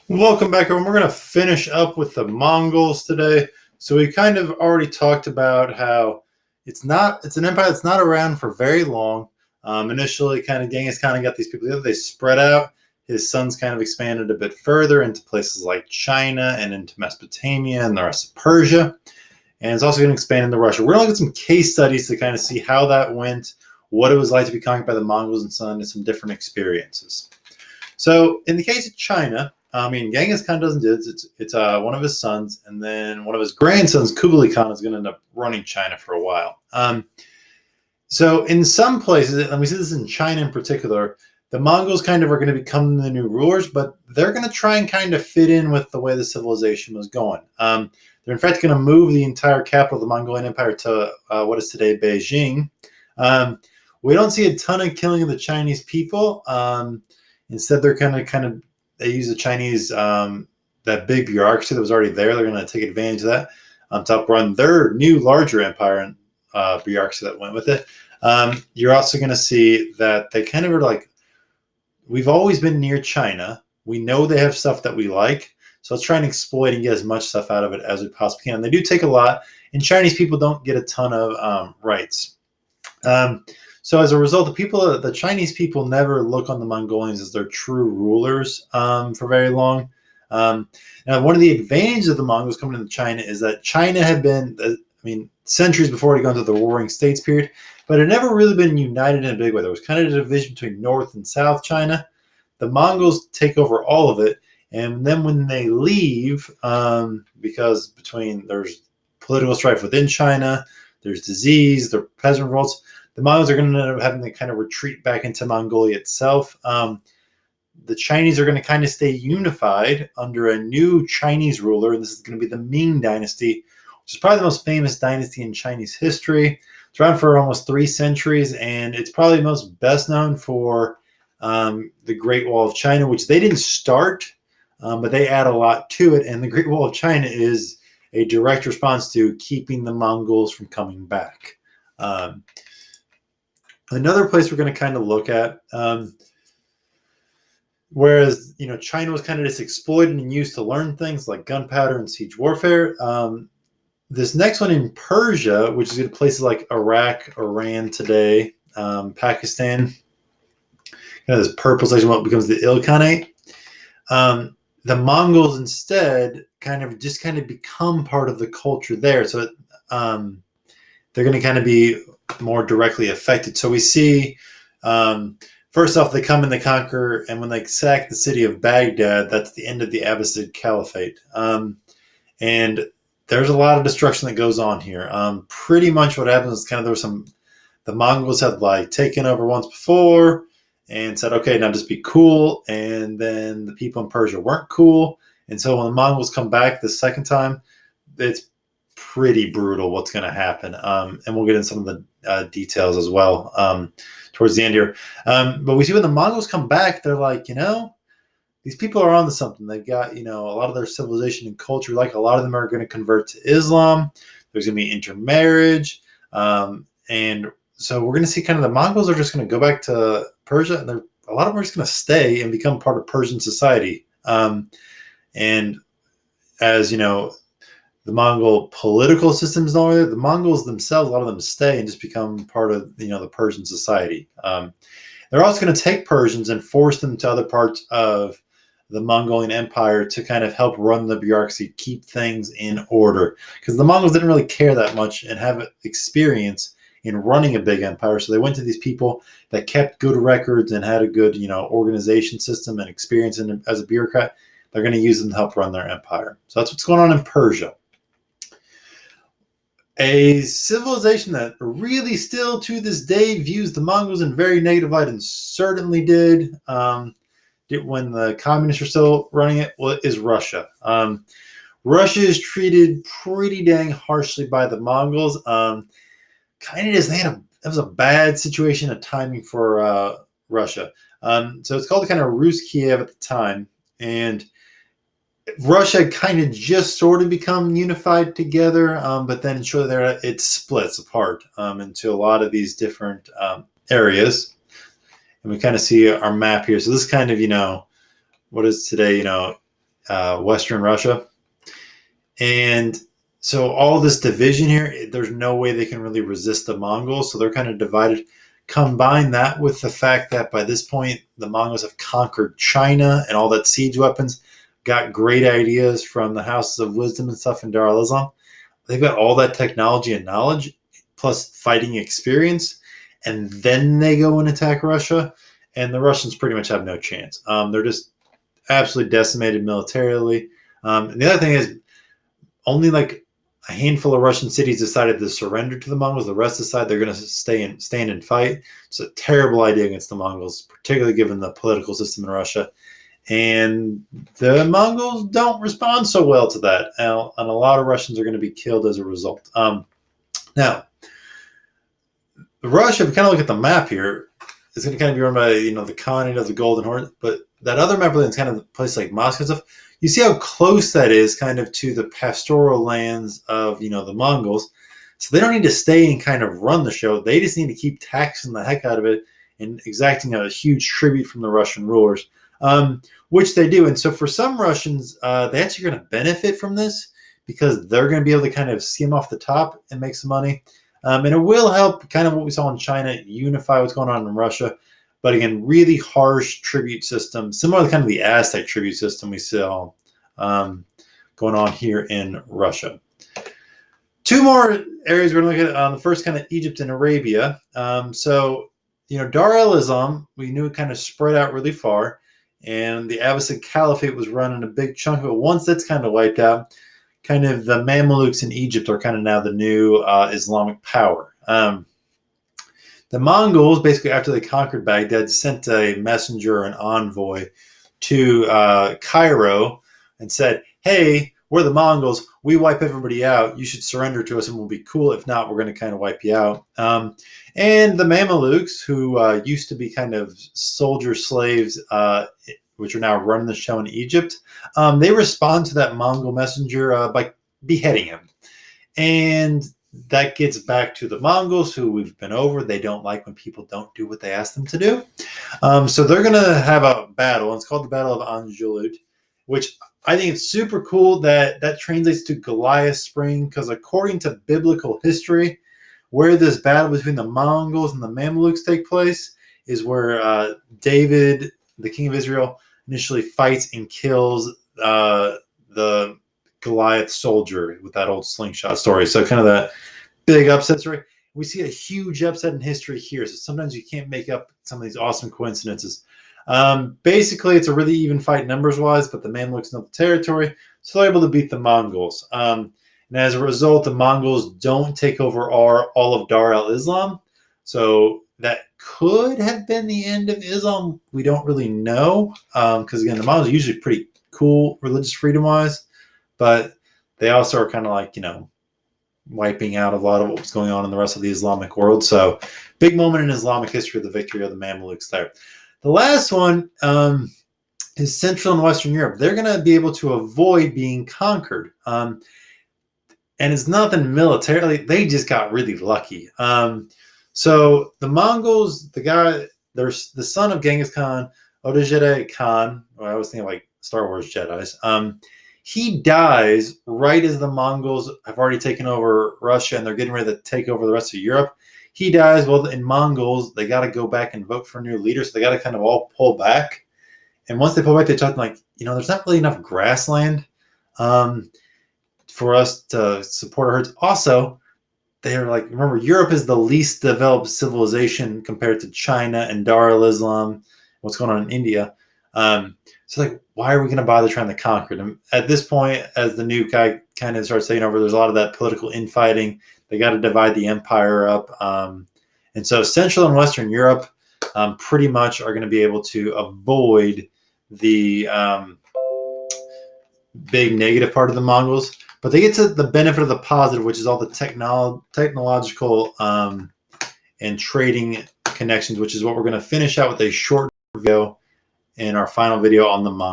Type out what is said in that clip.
Welcome back, everyone. We're going to finish up with the Mongols today. So we kind of already talked about how it's an empire that's not around for very long. Initially, kind of Genghis kind of got these people together. They spread out. His sons kind of expanded a bit further into places like China and into Mesopotamia and the rest of Persia. And it's also going to expand into Russia. We're going to look at some case studies to kind of see how that went, what it was like to be conquered by the Mongols and some different experiences. So in the case of China, Genghis Khan doesn't do it. It's one of his sons, and then one of his grandsons, Kublai Khan, is going to end up running China for a while. So in some places, and we see this in China in particular, the Mongols kind of are going to become the new rulers, but they're going to try and kind of fit in with the way the civilization was going. They're in fact going to move the entire capital of the Mongolian Empire to what is today Beijing. We don't see a ton of killing of the Chinese people. Instead, they're they use the Chinese that big bureaucracy that was already there. They're going to take advantage of that to help run their new larger empire and bureaucracy that went with it. You're also going to see that they kind of are like, we've always been near China. We know they have stuff that we like, so let's try and exploit and get as much stuff out of it as we possibly can. And they do take a lot, and Chinese people don't get a ton of rights. So as a result, the Chinese people never look on the Mongolians as their true rulers for very long. Now, one of the advantages of the Mongols coming into China is that China had been, centuries before it had gone to the Warring States period, but it had never really been united in a big way. There was kind of a division between North and South China. The Mongols take over all of it, and then when they leave, because there's political strife within China, there's disease, there are peasant revolts, the Mongols are going to end up having to kind of retreat back into Mongolia itself. The Chinese are going to kind of stay unified under a new Chinese ruler, and this is going to be the Ming Dynasty, which is probably the most famous dynasty in Chinese history. It's around for almost 3 centuries, and it's probably most best known for the Great Wall of China, which they didn't start, but they add a lot to it, and the Great Wall of China is a direct response to keeping the Mongols from coming back. Another place we're going to kind of look at, whereas China was kind of just exploited and used to learn things like gunpowder and siege warfare. This next one in Persia, which is in places like Iraq, Iran today, Pakistan, this purple section, what becomes the Ilkhanate. The Mongols instead kind of become part of the culture there. So they're going to kind of be more directly affected. So we see, first off, they come and they conquer, and when they sack the city of Baghdad, that's the end of the Abbasid Caliphate. And there's a lot of destruction that goes on here. Pretty much what happens is the Mongols had taken over once before and said, okay, now just be cool. And then the people in Persia weren't cool. And so when the Mongols come back the second time, it's pretty brutal what's going to happen. And we'll get into some of the details as well towards the end here. But we see when the Mongols come back, they're like, these people are onto something. They've got, a lot of their civilization and culture. Like a lot of them are going to convert to Islam. There's going to be intermarriage. And so we're going to see kind of the Mongols are just going to go back to Persia, and a lot of them are just going to stay and become part of Persian society. And as the Mongol political system is not there, the Mongols themselves, a lot of them stay and just become part of the Persian society. They're also going to take Persians and force them to other parts of the Mongolian Empire to kind of help run the bureaucracy, keep things in order. Because the Mongols didn't really care that much and have experience in running a big empire. So they went to these people that kept good records and had a good, organization system and experience as a bureaucrat. They're going to use them to help run their empire. So that's what's going on in Persia. A civilization that really still to this day views the Mongols in very negative light, and certainly did when the communists are still running it, is Russia. Russia is treated pretty dang harshly by the Mongols. Kind of just that was a bad situation of timing for Russia. So it's called kind of Rus Kiev at the time, and Russia kind of just sort of become unified together, but then shortly there it splits apart into a lot of these different areas. And we kind of see our map here. So this kind of, what is today, Western Russia. And so all this division here, there's no way they can really resist the Mongols. So they're kind of divided. Combine that with the fact that by this point, the Mongols have conquered China and all that siege weapons, got great ideas from the houses of wisdom and stuff in Dar al Islam. They've got all that technology and knowledge, plus fighting experience, and then they go and attack Russia. And the Russians pretty much have no chance. They're just absolutely decimated militarily. And the other thing is, only like a handful of Russian cities decided to surrender to the Mongols. The rest decide they're going to stand and fight. It's a terrible idea against the Mongols, particularly given the political system in Russia. And the Mongols don't respond so well to that. And a lot of Russians are going to be killed as a result. Now, Russia, if you kind of look at the map here, it's going to kind of be run by, the continent of the Golden Horse. But that other map is kind of a place like Moscow and stuff. You see how close that is kind of to the pastoral lands of, the Mongols. So they don't need to stay and kind of run the show. They just need to keep taxing the heck out of it and exacting a huge tribute from the Russian rulers, which they do. And so for some Russians, they actually are going to benefit from this because they're going to be able to kind of skim off the top and make some money. And it will help kind of what we saw in China, unify what's going on in Russia. But again, really harsh tribute system, similar to kind of the Aztec tribute system we saw going on here in Russia. Two more areas we're going to look at. The first, kind of Egypt and Arabia. So, Dar al-Islam, we knew it kind of spread out really far, and the Abbasid Caliphate was running a big chunk of it. Once that's kind of wiped out, kind of the Mamluks in Egypt are kind of now the new Islamic power. The Mongols, basically after they conquered Baghdad, sent a messenger, an envoy, to Cairo and said, hey, we're the Mongols. We wipe everybody out. You should surrender to us and we'll be cool. If not, we're going to kind of wipe you out. And the Mamelukes, who used to be kind of soldier slaves, which are now running the show in Egypt, they respond to that Mongol messenger by beheading him. And that gets back to the Mongols, who we've been over. They don't like when people don't do what they ask them to do. So they're going to have a battle. It's called the Battle of Anjalut, which I think it's super cool that translates to Goliath Spring, because according to biblical history, where this battle between the Mongols and the Mamluks take place is where David, the king of Israel, initially fights and kills the Goliath soldier with that old slingshot story. So kind of that big upset story. We see a huge upset in history here. So sometimes you can't make up some of these awesome coincidences. Basically, it's a really even fight numbers-wise, but the Mamluks know the territory, so they're able to beat the Mongols. And as a result, the Mongols don't take over all of Dar al-Islam. So that could have been the end of Islam. We don't really know, because, again, the Mongols are usually pretty cool religious freedom-wise, but they also are kind of like, wiping out a lot of what was going on in the rest of the Islamic world. So big moment in Islamic history, the victory of the Mamluks there. The last one is Central and Western Europe. They're going to be able to avoid being conquered. And it's nothing militarily. They just got really lucky. So the Mongols, there's the son of Genghis Khan, Odojedei Khan, or I was thinking like Star Wars Jedis. He dies right as the Mongols have already taken over Russia and they're getting ready to take over the rest of Europe. He dies. Well, in Mongols, they got to go back and vote for a new leader, so they got to kind of all pull back. And once they pull back, they talk like, there's not really enough grassland for us to support our herds. Also, they're like, remember, Europe is the least developed civilization compared to China and Dar al-Islam, what's going on in India. So like, why are we going to bother trying to conquer them? At this point, as the new guy kind of starts taking over, there's a lot of that political infighting. They got to divide the empire up. And so Central and Western Europe pretty much are going to be able to avoid the big negative part of the Mongols. But they get to the benefit of the positive, which is all the technological and trading connections, which is what we're going to finish out with a short video in our final video on the Mongols.